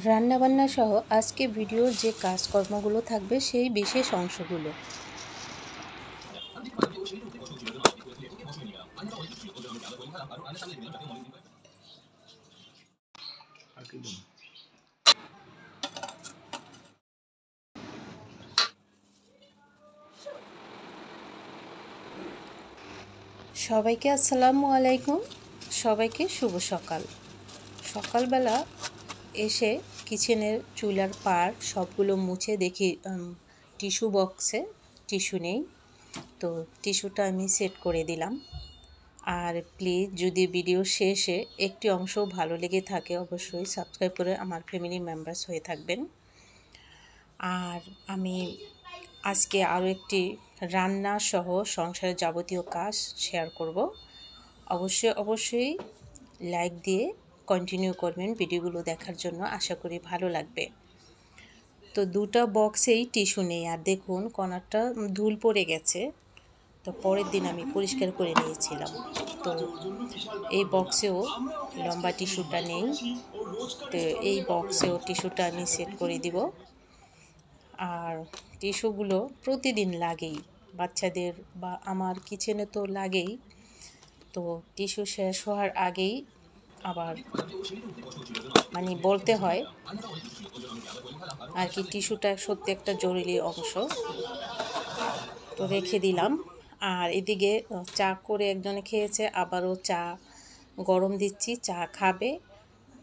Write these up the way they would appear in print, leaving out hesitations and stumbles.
রান্নাবান্না সহ আজকে ভিডিওর যে কাজকর্মগুলো থাকবে সেই বিশেষ অংশগুলো। সবাইকে আসসালামু আলাইকুম, সবাইকে শুভ সকাল। সকালবেলা এসে কিচেনের চুলার পাড় সবগুলো মুছে দেখি টিস্যু বক্সে টিস্যু নেই, তো টিস্যুটা আমি সেট করে দিলাম। আর প্লিজ যদি ভিডিও শেষে একটি অংশ ভালো লেগে থাকে অবশ্যই সাবস্ক্রাইব করে আমার ফ্যামিলি মেম্বার্স হয়ে থাকবেন। আর আমি আজকে আরও একটি রান্না সহ সংসারের যাবতীয় কাজ শেয়ার করব। অবশ্যই লাইক দিয়ে কন্টিনিউ করবেন ভিডিওগুলো দেখার জন্য, আশা করি ভালো লাগবে। তো দুটো বক্সেই টিস্যু নেই, আর দেখুন কর্নারটা ধুল পড়ে গেছে, তো পরের দিন আমি পরিষ্কার করে নিয়েছিলাম। তো এই বক্সেও লম্বা টিস্যুটা নেই, তো এই বক্সেও টিস্যুটা আমি সেট করে দিব। আর টিস্যুগুলো প্রতিদিন লাগেই, বাচ্চাদের বা আমার কিচেনে তো লাগেই। তো টিস্যু শেষ হওয়ার আগেই আবার বলতে হয় আর কি, টিস্যুটা সত্যি একটা জরুরি অংশ। তো রেখে দিলাম। আর এদিকে চা করে একজনে খেয়েছে, আবারও চা গরম দিচ্ছি, চা খাবে।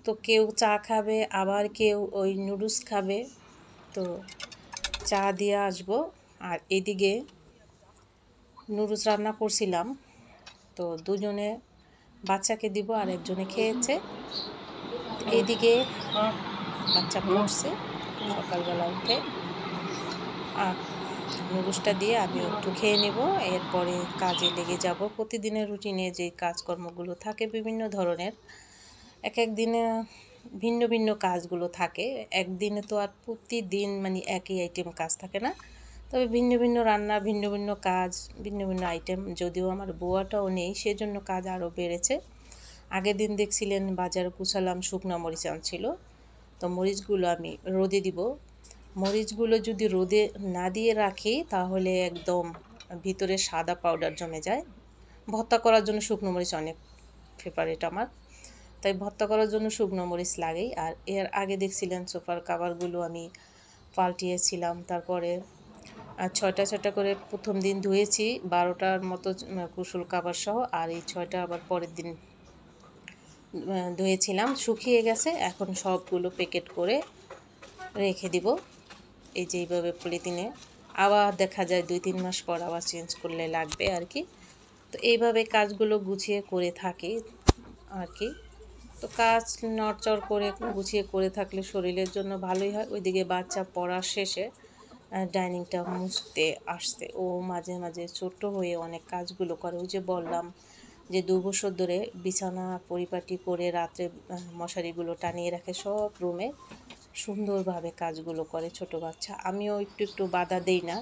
তো কেউ চা খাবে, আবার কেউ ওই নুডলস খাবে, তো চা দিয়ে আসবো। আর এদিকে নুডলস রান্না করছিলাম, তো দুজনে বাচ্চাকে দিব আর একজনে খেয়েছে। এদিকে বাচ্চা পড়ছে সকালবেলা উঠে, আর নুডলসটা দিয়ে আমি একটু খেয়ে নেব, এরপরে কাজে লেগে যাব। প্রতিদিনের রুটিনে যে কাজকর্মগুলো থাকে বিভিন্ন ধরনের, এক এক দিনে ভিন্ন ভিন্ন কাজগুলো থাকে। একদিনে তো আর প্রতিদিন একই আইটেম কাজ থাকে না, তবে ভিন্ন ভিন্ন রান্না, ভিন্ন ভিন্ন কাজ, ভিন্ন ভিন্ন আইটেম। যদিও আমার বুয়াটাও নেই, সেজন্য কাজ আরও বেড়েছে। আগের দিন দেখছিলেন বাজারে কুচালাম, শুকনো মরিচ আনছিল, তো মরিচগুলো আমি রোদে দিব। মরিচগুলো যদি রোদে না দিয়ে রাখি তাহলে একদম ভিতরে সাদা পাউডার জমে যায়। ভর্তা করার জন্য শুকনো মরিচ অনেক ফেভারিট আমার, তাই ভর্তা করার জন্য শুকনো মরিচ লাগেই। আর এর আগে দেখছিলেন সোফার কাভারগুলো আমি পাল্টিয়েছিলাম, তারপরে 6টা করে প্রথম দিন ধুয়েছি, 12টার মতো কুশল কাভার সহ, আর এই 6টা আবার পরের দিন ধুয়েছিলাম, শুকিয়ে গেছে। এখন সবগুলো প্যাকেট করে রেখে দিব, এই যে এইভাবে পলিথিনে। আবার দেখা যায় 2-3 মাস পর আবার চেঞ্জ করলে লাগবে আর কি। তো এইভাবে কাজগুলো গুছিয়ে করে থাকি আর কি। তো কাজ নড়চড় করে গুছিয়ে করে থাকলে শরীরের জন্য ভালোই হয়। ওইদিকে বাচ্চা পড়া শেষে ডাইনিংটা মুছতে আসছে, ও মাঝে মাঝে ছোট্ট হয়ে অনেক কাজগুলো করে। ওই যে বললাম যে 2 বছর ধরে বিছানা পরিপাটি করে রাত্রে মশারিগুলো টানিয়ে রাখে সব রুমে, সুন্দরভাবে কাজগুলো করে ছোট বাচ্চা। আমিও একটু বাধা দেই না,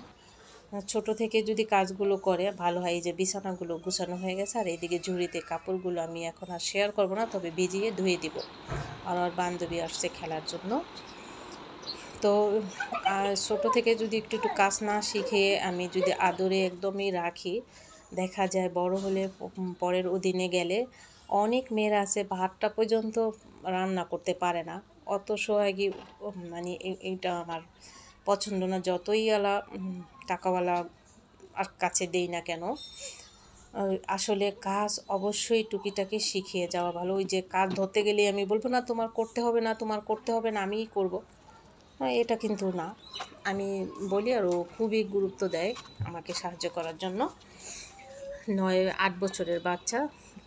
ছোট থেকে যদি কাজগুলো করে ভালো হয়। এই যে বিছানাগুলো গুছানো হয়ে গেছে, আর এইদিকে ঝুড়িতে কাপড়গুলো আমি এখন আর শেয়ার করব না, তবে ভিজিয়ে ধুয়ে দিব। আর আমার বান্ধবী আসছে খেলার জন্য। তো ছোটো থেকে যদি একটু কাজ না শিখে আমি যদি আদরে একদমই রাখি, দেখা যায় বড় হলে পরের অধীনে গেলে অনেক মেয়েরা আছে ভাতটা পর্যন্ত রান্না করতে পারে না। অত সোহাগী এইটা আমার পছন্দ না, যতই টাকাওয়ালা আর কাছে দেই না কেন। আসলে কাজ অবশ্যই টুকিটাকি শিখিয়ে যাওয়া ভালো। ওই যে কাজ ধরতে গেলে আমি বলবো না তোমার করতে হবে না, তোমার করতে হবে না, আমিই করব, এটা কিন্তু না। আমি বলি, আর ও খুবই গুরুত্ব দেয় আমাকে সাহায্য করার জন্য। 9-8 বছরের বাচ্চা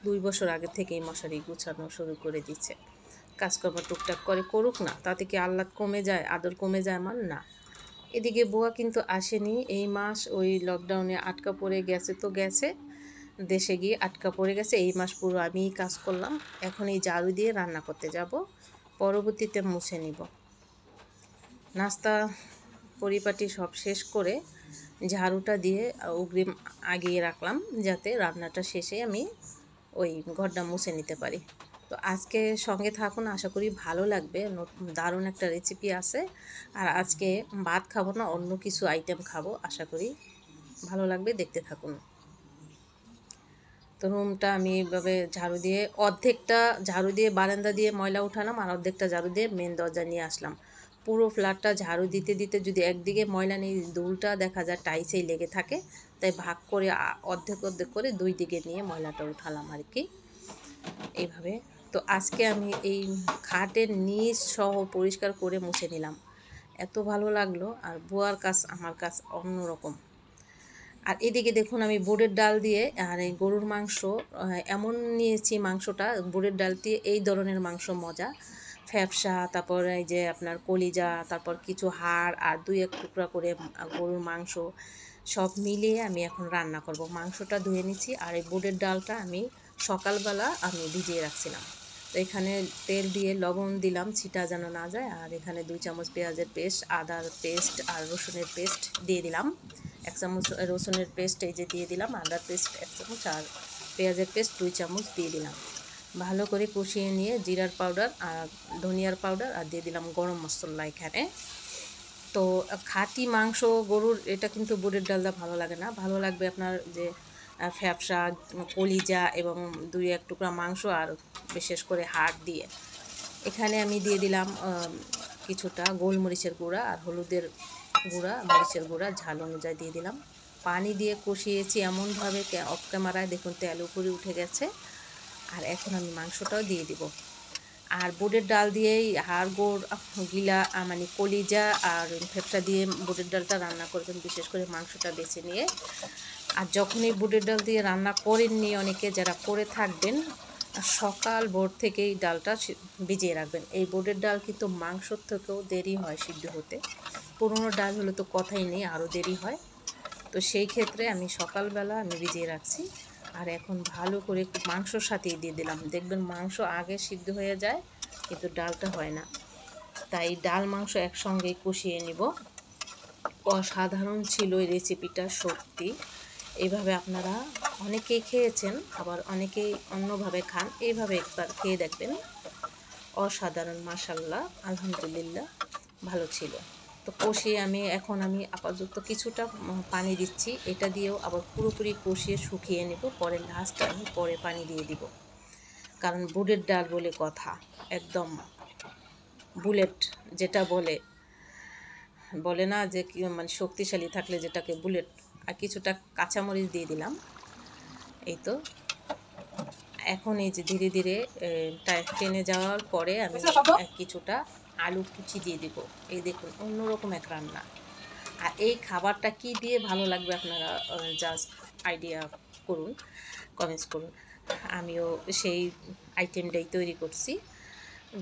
2 বছর আগে থেকেই মশারি গুছানো শুরু করে দিচ্ছে। কাজকর্ম টুকটাক করে করুক না, তাতে কি আহ্লাদ কমে যায়, আদর কমে যায় আমার? না। এদিকে বুয়া কিন্তু আসেনি এই মাস, ওই লকডাউনে আটকা পড়ে গেছে, তো গেছে দেশে গিয়ে আটকা পড়ে গেছে। এই মাস পুরো আমিই কাজ করলাম। এখন এই ঝাড়ু দিয়ে রান্না করতে যাব, পরবর্তীতে মুছে নিব। নাস্তা পরিপাটি সব শেষ করে ঝাড়ুটা দিয়ে অগ্রিম আগিয়ে রাখলাম, যাতে রান্নাটা শেষে আমি ওই ঘরটা মুছে নিতে পারি। তো আজকে সঙ্গে থাকুন, আশা করি ভালো লাগবে। দারুণ একটা রেসিপি আছে। আর আজকে ভাত খাবো না, অন্য কিছু আইটেম খাবো, আশা করি ভালো লাগবে, দেখতে থাকুন। তো রুমটা আমি এইভাবে ঝাড়ু দিয়ে, অর্ধেকটা ঝাড়ু দিয়ে বারান্দা দিয়ে ময়লা উঠালাম, আর অর্ধেকটা ঝাড়ু দিয়ে মেন দরজা নিয়ে আসলাম। পুরো ফ্ল্যাটটা ঝাড়ু দিতে দিতে যদি একদিকে ময়লা নেই, দুলটা দেখা যায় টাইসেই লেগে থাকে, তাই ভাগ করে অর্ধেক অর্ধেক করে দুই দিকে নিয়ে ময়লাটা উঠালাম আর কি, এইভাবে। তো আজকে আমি এই খাটের নিচ সহ পরিষ্কার করে মুছে নিলাম, এত ভালো লাগলো। আর বুয়ার কাজ, আমার কাজ অন্যরকম। আর এদিকে দেখুন আমি বুটের ডাল দিয়ে আর এই গরুর মাংস এমন নিয়েছি, মাংসটা বুটের ডাল দিয়ে এই ধরনের মাংস মজা। ফ্যাপসা, তারপর এই যে আপনার কলিজা, তারপর কিছু হাড় আর দুই এক টুকরা করে গরুর মাংস সব মিলিয়ে আমি এখন রান্না করব। মাংসটা ধুয়ে নিচ্ছি, আর এই বুটের ডালটা আমি সকালবেলা আমি ভিজিয়ে রাখছিলাম। তো এখানে তেল দিয়ে লবণ দিলাম, ছিটা যেন না যায়। আর এখানে 2 চামচ পেঁয়াজের পেস্ট, আদার পেস্ট আর রসুনের পেস্ট দিয়ে দিলাম। 1 চামচ রসুনের পেস্ট এই যে দিয়ে দিলাম, আদার পেস্ট 1 চামচ আর পেঁয়াজের পেস্ট 2 চামচ দিয়ে দিলাম। ভালো করে কষিয়ে নিয়ে জিরার পাউডার আর ধনিয়ার পাউডার আর দিয়ে দিলাম গরম মশলা এখানে। তো খাঁটি মাংস গরুর, এটা কিন্তু বুটের ডালটা ভালো লাগে না, ভালো লাগবে আপনার যে ফ্যাপসা, কলিজা এবং 2-1 টুকরা মাংস আর বিশেষ করে হাড় দিয়ে। এখানে আমি দিয়ে দিলাম কিছুটা গোলমরিচের গুঁড়া আর হলুদের গুঁড়া, মরিচের গুঁড়া ঝাল অনুযায়ী দিয়ে দিলাম। পানি দিয়ে কষিয়েছি এমনভাবে, অফ ক্যামেরায় দেখুন তেল উপরে উঠে গেছে। আর এখন আমি মাংসটাও দিয়ে দিব। আর বুটের ডাল দিয়েই হাড় গোড় গিলা মানে কলিজা আর ফেপসা দিয়ে বুটের ডালটা রান্না করবেন, বিশেষ করে মাংসটা বেছে নিয়ে। আর যখনই বুটের ডাল দিয়ে রান্না করেননি অনেকে, যারা করে থাকবেন, সকাল ভোর থেকেই ডালটা ভিজিয়ে রাখবেন। এই বুটের ডাল কিন্তু মাংসর থেকেও দেরি হয় সিদ্ধ হতে, পুরনো ডাল হলে তো কথাই নেই, আরও দেরি হয়। তো সেই ক্ষেত্রে আমি সকালবেলা আমি ভিজিয়ে রাখছি। আর এখন ভালো করে মাংসর সাথেই দিয়ে দিলাম, দেখবেন মাংস আগে সিদ্ধ হয়ে যায় কিন্তু ডালটা হয় না, তাই ডাল মাংস একসঙ্গেই কষিয়ে নিব। অসাধারণ ছিল এই রেসিপিটা, সত্যি। এইভাবে আপনারা অনেকেই খেয়েছেন, আবার অনেকেই অন্যভাবে খান, এইভাবে একবার খেয়ে দেখবেন। অসাধারণ, মাশাআল্লাহ, আলহামদুলিল্লাহ, ভালো ছিল। তো কষিয়ে এখন আমি আপাতত কিছুটা পানি দিচ্ছি, এটা দিয়েও আবার পুরোপুরি কষিয়ে শুকিয়ে নেব, পরে লাস্টে আমি পরে পানি দিয়ে দিব। কারণ বুটের ডাল বলে কথা, একদম বুলেট যেটা বলে না যে মানে শক্তিশালী থাকলে যেটাকে বুলেট। আর কিছুটা কাঁচামরিচ দিয়ে দিলাম। এই তো এখন এই যে ধীরে ধীরে টেনে যাওয়ার পরে আমি কিছুটা আলু কুচি দিয়ে দিব। এই দেখুন অন্যরকম এক রান্না। আর এই খাবারটা কি দিয়ে ভালো লাগবে আপনারা জাস্ট আইডিয়া করুন, কমেন্টস করুন। আমিও সেই আইটেমটাই তৈরি করছি।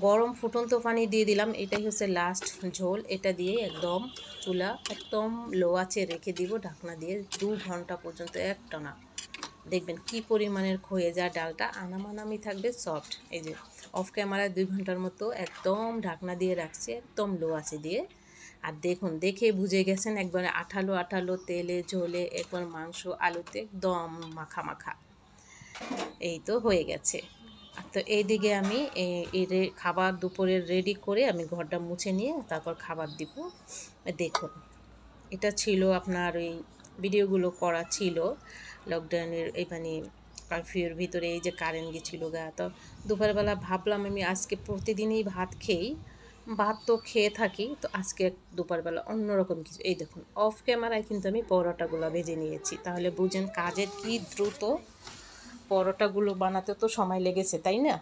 গরম ফুটন্ত পানি দিয়ে দিলাম, এটাই হচ্ছে লাস্ট ঝোল। এটা দিয়ে একদম চুলা একদম লো আঁচে রেখে দিব, ঢাকনা দিয়ে 2 ঘন্টা পর্যন্ত একটানা। দেখবেন কি পরিমাণের ক্ষয়ে যায় ডালটা, আনামানামি থাকবে, সফট। এই যে অফ ক্যামেরায় 2 ঘন্টার মতো একদম ঢাকনা দিয়ে রাখছি, একদম লো আঁচে দিয়ে। আর দেখুন, দেখে বুঝে গেছেন একবারে আঠালো আঠালো, তেলে ঝোলে একবার মাংস আলুতে একদম মাখা মাখা। এই তো হয়ে গেছে। তো এইদিকে আমি এই খাবার দুপুরের রেডি করে আমি ঘরটা মুছে নিয়ে তারপর খাবার দিব। দেখুন, এটা ছিল আপনার ওই ভিডিওগুলো করা ছিল লকডাউনের, এই মানে কারফিউর ভিতরে, এই যে কারেন্ট গেছিল গা। তো দুপুরবেলা ভাবলাম আমি আজকে প্রতিদিনই ভাত তো খেয়ে থাকি, তো আজকে দুপুরবেলা অন্যরকম কিছু। এই দেখুন অফ ক্যামেরায় কিন্তু আমি পরোটাগুলো ভেজে নিয়েছি, তাহলে বুঝেন কাজের কি দ্রুত। পরোটাগুলো বানাতে তো সময় লেগেছে, তাই না?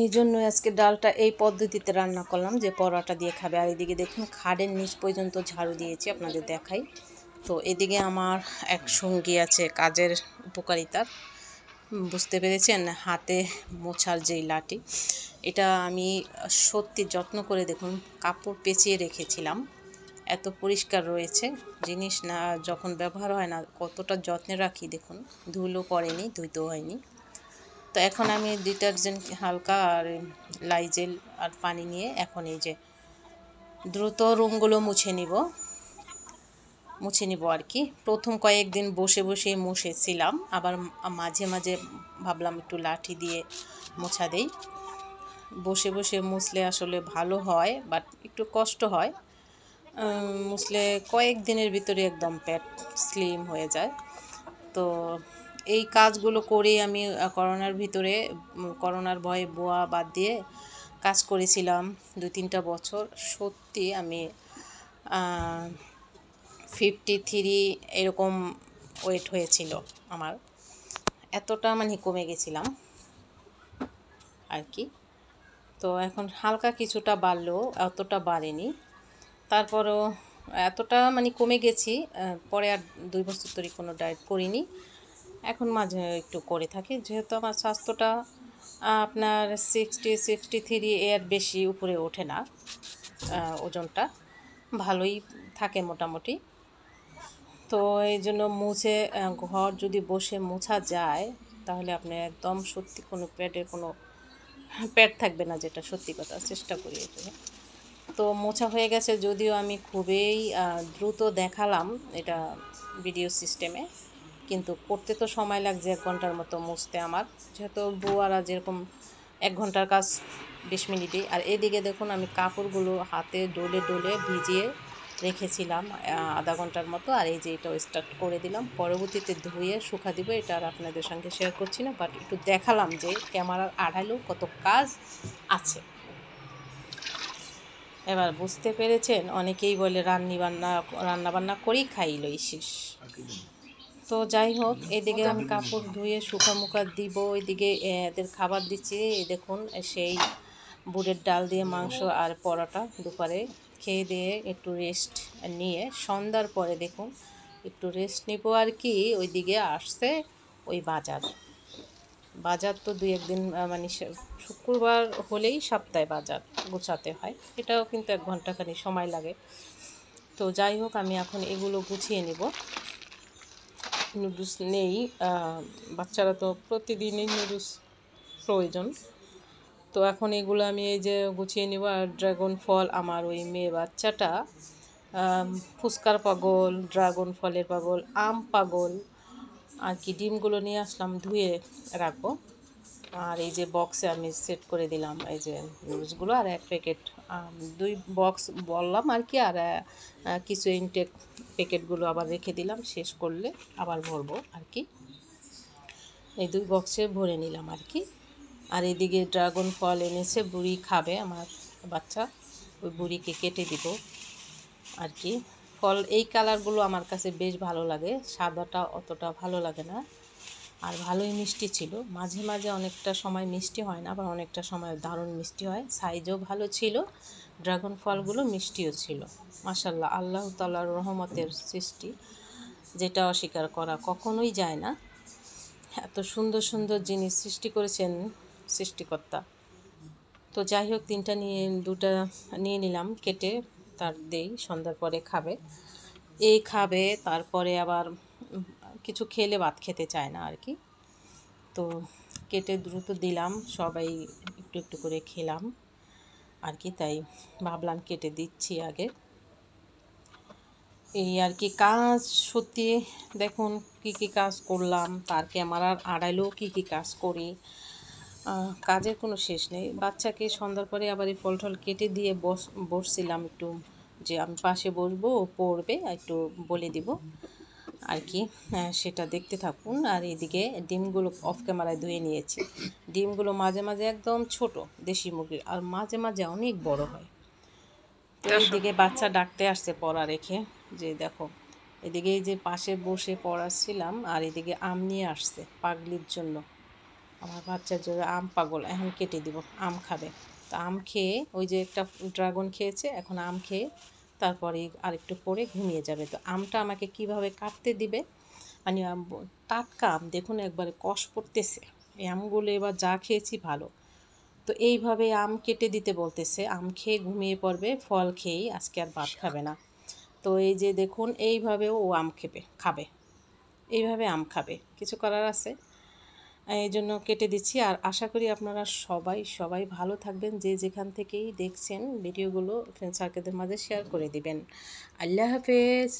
এই জন্য আজকে ডালটা এই পদ্ধতিতে রান্না করলাম যে পরোটা দিয়ে খাবে। আর এদিকে দেখুন খাড়ের নিচ পর্যন্ত ঝাড়ু দিয়েছি, আপনাদের দেখাই। তো এদিকে আমার এক সঙ্গী আছে কাজের উপকারিতার, বুঝতে পেরেছেন, হাতে মোছার যেই লাঠি, এটা আমি সত্যি যত্ন করে, দেখুন কাপড় পেঁচিয়ে রেখেছিলাম, এত পরিষ্কার রয়েছে জিনিস, না যখন ব্যবহার হয় না কতটা যত্নে রাখি, দেখুন ধুলো পড়েনি, ধুইতেও হয়নি। তো এখন আমি ডিটারজেন্ট হালকা আর লাইজেল আর পানি নিয়ে এখন এই যে দ্রুত রুমগুলো মুছে নিব। মুছে নিব আর কি। প্রথম কয়েকদিন বসে বসে মুছেছিলাম, আবার মাঝে মাঝে ভাবলাম একটু লাঠি দিয়ে মোছা দেই। বসে বসে মুছলে আসলে ভালো হয়, বাট একটু কষ্ট হয়। মুছলে কয়েকদিনের ভিতরে একদম পেট স্লিম হয়ে যায়। তো এই কাজগুলো করেই আমি করোনার ভয়ে বোয়া বাদ দিয়ে কাজ করেছিলাম 2-3টা বছর। সত্যি আমি 53 এরকম ওয়েট হয়েছিল আমার, এতটা মানে কমে গেছিলাম আর কি। তো এখন হালকা কিছুটা বাড়লেও অতটা বাড়েনি, তারপরও এতটা মানে কমে গেছি। পরে আর 2 বছর ধরে কোনো ডায়েট করিনি, এখন মাঝে একটু করে থাকি, যেহেতু আমার স্বাস্থ্যটা আপনার 63 এর বেশি উপরে ওঠে না, ওজনটা ভালোই থাকে মোটামুটি। তো এই জন্য মুছে ঘর যদি বসে মোছা যায় তাহলে আপনি একদম সত্যি কোনো পেট থাকবে না, যেটা সত্যি কথা, চেষ্টা করি এটা। তো মোছা হয়ে গেছে, যদিও আমি খুবই দ্রুত দেখালাম এটা ভিডিও সিস্টেমে, কিন্তু করতে তো সময় লাগছে 1 ঘন্টার মতো মুছতে আমার, যেহেতু বুয়ারা যেরকম 1 ঘন্টার কাজ 20 মিনিটে। আর এদিকে দেখুন আমি কাপড়গুলো হাতে ডলে ডলে ভিজিয়ে রেখেছিলাম আধা ঘন্টার মতো, আর এই যে এটাও স্টার্ট করে দিলাম, পরবর্তীতে ধুয়ে শুকা দিব। এটা আর আপনাদের সঙ্গে শেয়ার করছি না, বাট একটু দেখালাম যে ক্যামেরার আড়ালেও কত কাজ আছে। এবার বুঝতে পেরেছেন, অনেকেই বলে রান্নাবান্না করেই খাইলই শেষ। তো যাই হোক, এদিকে আমি কাপড় ধুয়ে শুকা দিব, এদিকে এদের খাবার দিচ্ছি। দেখুন সেই বুটের ডাল দিয়ে মাংস আর পরোটা দুপুরে খেয়ে দিয়ে একটু রেস্ট নিয়ে সন্ধ্যার পরে দেখুন একটু রেস্ট নিব আর কি। ওইদিকে আসছে ওই বাজার তো 2-1 দিন মানে শুক্রবার হলেই সপ্তাহে বাজার গোছাতে হয়, এটাও কিন্তু 1 ঘন্টাখানি সময় লাগে। তো যাই হোক, আমি এখন এগুলো গুছিয়ে নেব। নুডলস নেই, বাচ্চারা তো প্রতিদিনই নুডলস প্রয়োজন। তো এখন এগুলো আমি এই যে গুছিয়ে নেব। আর ড্রাগন ফল, আমার ওই মেয়ে বাচ্চাটা ফুচকার পাগল, ড্রাগন ফলের পাগল, আম পাগল আর কি। ডিমগুলো নিয়ে আসলাম, ধুয়ে রাখবো। আর এই যে বক্সে আমি সেট করে দিলাম এই যে নুডলসগুলো, আর 1 প্যাকেট 2 বক্স বললাম আর কি। আর কিছু ইনটেক প্যাকেটগুলো আবার রেখে দিলাম, শেষ করলে আবার ভরবো আর কি। এই 2 বক্সে ভরে নিলাম আর কি। আর এদিকে ড্রাগন ফল এনেছে, বুড়ি খাবে আমার বাচ্চা, ওই বুড়িকে কেটে দিব আর কি। ফল এই কালারগুলো আমার কাছে বেশ ভালো লাগে, সাদাটা অতটা ভালো লাগে না। আর ভালোই মিষ্টি ছিল, মাঝে মাঝে অনেকটা সময় মিষ্টি হয় না, আবার অনেকটা সময় দারুণ মিষ্টি হয়। সাইজও ভালো ছিল, ড্রাগন ফলগুলো মিষ্টিও ছিল। মাশাআল্লাহ, আল্লাহ তাআলার রহমতের সৃষ্টি, যেটা অস্বীকার করা কখনোই যায় না। এত সুন্দর সুন্দর জিনিস সৃষ্টি করেছেন সৃষ্টিকর্তা। তো যাই হোক, 2টা নিয়ে নিলাম কেটে, তার দেই, সন্ধ্যার পরে খাবে। খাবে, তারপরে আবার কিছু খেলে ভাত খেতে চায় না আর কি। তো কেটে দ্রুত দিলাম, সবাই একটু একটু করে খেলাম আর কি, তাই ভাবলাম কেটে দিচ্ছি আগে। এই আর কি কাজ। সত্যি দেখুন কি কাজ করলাম, তার ক্যামেরার আড়ালেও কি কাজ করি, কাজের কোনো শেষ নেই। বাচ্চাকে সন্ধ্যার পরে আবার এই ফল টল কেটে দিয়ে বসছিলাম একটু, যে আমি পাশে বসবো, পড়বে, একটু বলে দিব আর কি, সেটা দেখতে থাকুন। আর এদিকে ডিমগুলো অফ ক্যামেরায় ধুয়ে নিয়েছি। ডিমগুলো মাঝে মাঝে একদম ছোট দেশি মুরগির, আর মাঝে মাঝে অনেক বড় হয়। তো এইদিকে বাচ্চা ডাকতে আসছে পড়া রেখে, যে দেখো এদিকে এই যে পাশে বসে পড়াচ্ছিলাম, আর এদিকে আম নিয়ে আসছে পাগলির জন্য। আমার বাচ্চার জন্য আম পাগল, এখন কেটে দিব, আম খাবে। তো আম খেয়ে, ওই যে একটা ড্রাগন খেয়েছে, এখন আম খেয়ে তারপরে আরেকটু পরে ঘুমিয়ে যাবে। তো আমটা আমাকে কিভাবে কাটতে দিবে, মানে টাটকা আম দেখুন একবারে কষ পড়তেছে, এই আমগুলো এবার যা খেয়েছি ভালো। তো এইভাবে আম কেটে দিতে বলতেছে, আম খেয়ে ঘুমিয়ে পড়বে, ফল খেয়েই আজকে আর ভাত খাবে না। তো এই যে দেখুন এইভাবেও ও আম খাবে, এইভাবে আম খাবে, কিছু করার আছে। এই জন্য কেটে দিচ্ছি। আর আশা করি আপনারা সবাই ভালো থাকবেন, যে যেখান থেকেই দেখছেন ভিডিওগুলো ফ্রেন্ড সার্কেলদের মাঝে শেয়ার করে দিবেন। আল্লাহ হাফেজ।